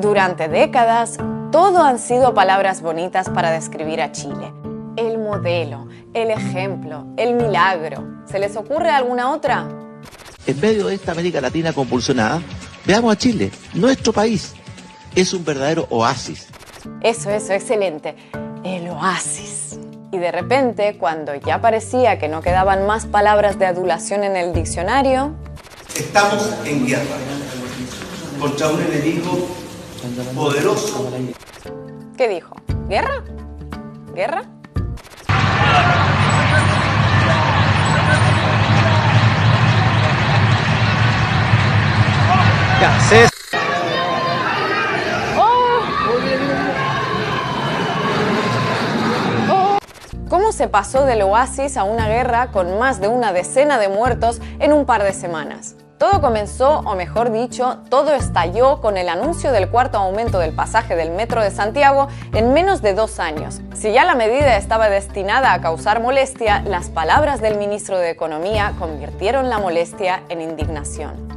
Durante décadas, todo han sido palabras bonitas para describir a Chile. El modelo, el ejemplo, el milagro. ¿Se les ocurre alguna otra? En medio de esta América Latina convulsionada, veamos a Chile, nuestro país. Es un verdadero oasis. Eso, excelente. El oasis. Y de repente, cuando ya parecía que no quedaban más palabras de adulación en el diccionario... Estamos en guerra contra un enemigo poderoso. ¿Qué dijo? ¿Guerra? ¿Guerra? ¿Cómo se pasó del oasis a una guerra con más de una decena de muertos en un par de semanas? Todo comenzó, o mejor dicho, todo estalló con el anuncio del cuarto aumento del pasaje del Metro de Santiago en menos de 2 años. Si ya la medida estaba destinada a causar molestia, las palabras del ministro de Economía convirtieron la molestia en indignación.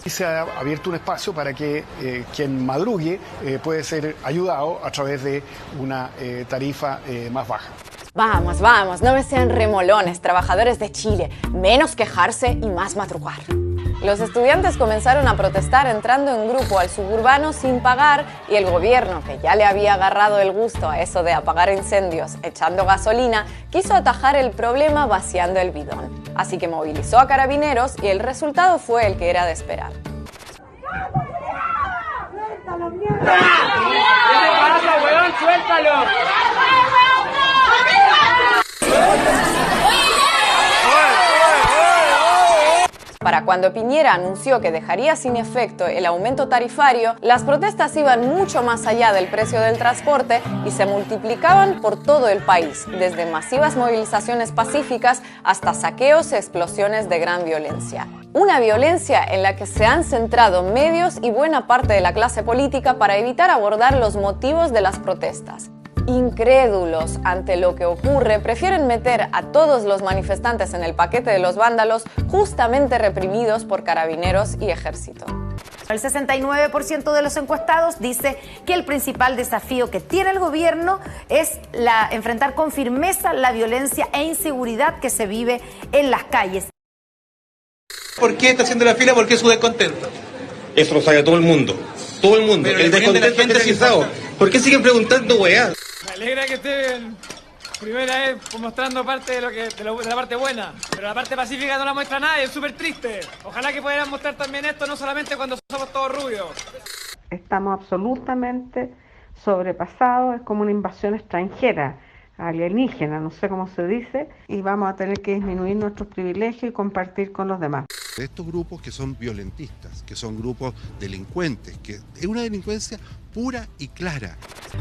Se ha abierto un espacio para que quien madrugue puede ser ayudado a través de una tarifa más baja. Vamos, no me sean remolones, trabajadores de Chile. Menos quejarse y más madrugar. Los estudiantes comenzaron a protestar entrando en grupo al suburbano sin pagar y el gobierno, que ya le había agarrado el gusto a eso de apagar incendios echando gasolina, quiso atajar el problema vaciando el bidón. Así que movilizó a carabineros y el resultado fue el que era de esperar. ¡Suéltalo, mierda! ¿Qué te pasa, weón? ¡Suéltalo! Para cuando Piñera anunció que dejaría sin efecto el aumento tarifario, las protestas iban mucho más allá del precio del transporte y se multiplicaban por todo el país, desde masivas movilizaciones pacíficas hasta saqueos y explosiones de gran violencia. Una violencia en la que se han centrado medios y buena parte de la clase política para evitar abordar los motivos de las protestas. Incrédulos ante lo que ocurre, prefieren meter a todos los manifestantes en el paquete de los vándalos justamente reprimidos por carabineros y ejército. El 69% de los encuestados dice que el principal desafío que tiene el gobierno es enfrentar con firmeza la violencia e inseguridad que se vive en las calles. ¿Por qué está haciendo la fila? Porque es su descontento. Eso lo sabe todo el mundo. Todo el mundo. Pero el descontento generalizado. ¿Por qué siguen preguntando weá? Me alegra que estén primera vez mostrando parte de la parte buena, pero la parte pacífica no la muestra nadie, es súper triste. Ojalá que pudieran mostrar también esto, no solamente cuando somos todos rubios. Estamos absolutamente sobrepasados, es como una invasión extranjera, alienígena, no sé cómo se dice, y vamos a tener que disminuir nuestros privilegios y compartir con los demás. Estos grupos que son violentistas, que son grupos delincuentes, que es una delincuencia pura y clara.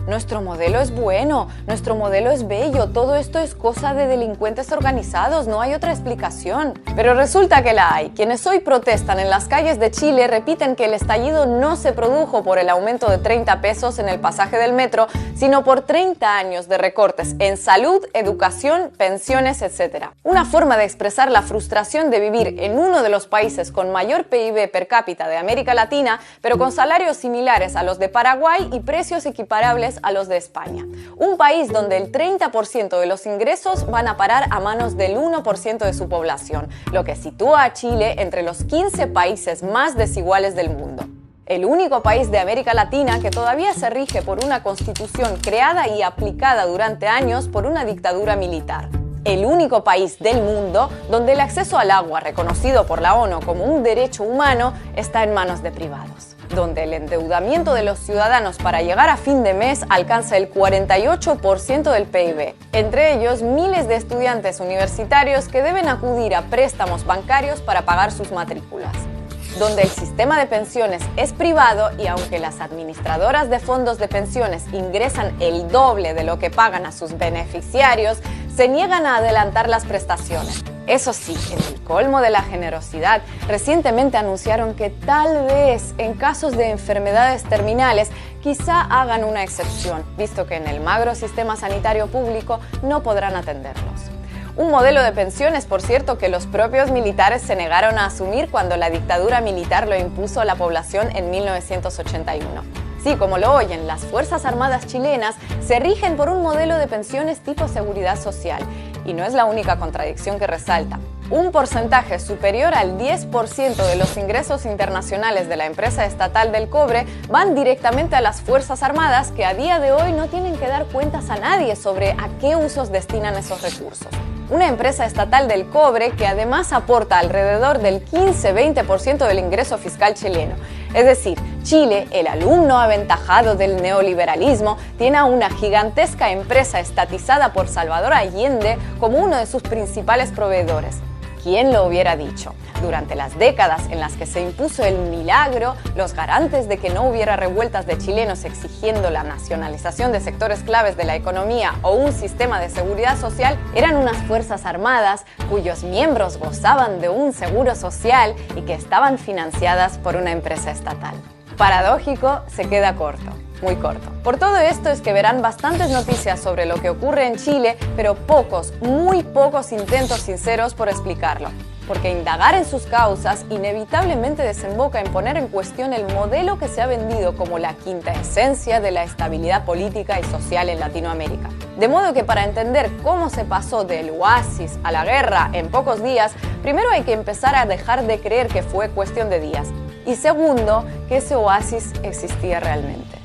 Nuestro modelo es bueno, nuestro modelo es bello, todo esto es cosa de delincuentes organizados, no hay otra explicación. Pero resulta que la hay. Quienes hoy protestan en las calles de Chile repiten que el estallido no se produjo por el aumento de 30 pesos en el pasaje del metro, sino por 30 años de recortes en salud, educación, pensiones, etc. Una forma de expresar la frustración de vivir en uno de los países con mayor PIB per cápita de América Latina, pero con salarios similares a los de Paraguay y precios equiparables a los de España. Un país donde el 30% de los ingresos van a parar a manos del 1% de su población, lo que sitúa a Chile entre los 15 países más desiguales del mundo. El único país de América Latina que todavía se rige por una constitución creada y aplicada durante años por una dictadura militar. El único país del mundo donde el acceso al agua, reconocido por la ONU como un derecho humano, está en manos de privados. Donde el endeudamiento de los ciudadanos para llegar a fin de mes alcanza el 48% del PIB. Entre ellos, miles de estudiantes universitarios que deben acudir a préstamos bancarios para pagar sus matrículas. Donde el sistema de pensiones es privado y aunque las administradoras de fondos de pensiones ingresan el doble de lo que pagan a sus beneficiarios, se niegan a adelantar las prestaciones. Eso sí, en el colmo de la generosidad, recientemente anunciaron que tal vez en casos de enfermedades terminales quizá hagan una excepción, visto que en el magro sistema sanitario público no podrán atenderlos. Un modelo de pensiones, por cierto, que los propios militares se negaron a asumir cuando la dictadura militar lo impuso a la población en 1981. Sí, como lo oyen, las Fuerzas Armadas chilenas se rigen por un modelo de pensiones tipo seguridad social. Y no es la única contradicción que resalta. Un porcentaje superior al 10% de los ingresos internacionales de la empresa estatal del cobre van directamente a las Fuerzas Armadas, que a día de hoy no tienen que dar cuentas a nadie sobre a qué usos destinan esos recursos. Una empresa estatal del cobre que además aporta alrededor del 15-20% del ingreso fiscal chileno. Es decir, Chile, el alumno aventajado del neoliberalismo, tiene a una gigantesca empresa estatizada por Salvador Allende como uno de sus principales proveedores. ¿Quién lo hubiera dicho? Durante las décadas en las que se impuso el milagro, los garantes de que no hubiera revueltas de chilenos exigiendo la nacionalización de sectores claves de la economía o un sistema de seguridad social eran unas fuerzas armadas cuyos miembros gozaban de un seguro social y que estaban financiadas por una empresa estatal. Paradójico, se queda corto. Muy corto. Por todo esto es que verán bastantes noticias sobre lo que ocurre en Chile, pero pocos, muy pocos intentos sinceros por explicarlo. Porque indagar en sus causas inevitablemente desemboca en poner en cuestión el modelo que se ha vendido como la quinta esencia de la estabilidad política y social en Latinoamérica. De modo que para entender cómo se pasó del oasis a la guerra en pocos días, primero hay que empezar a dejar de creer que fue cuestión de días. Y segundo, que ese oasis existía realmente.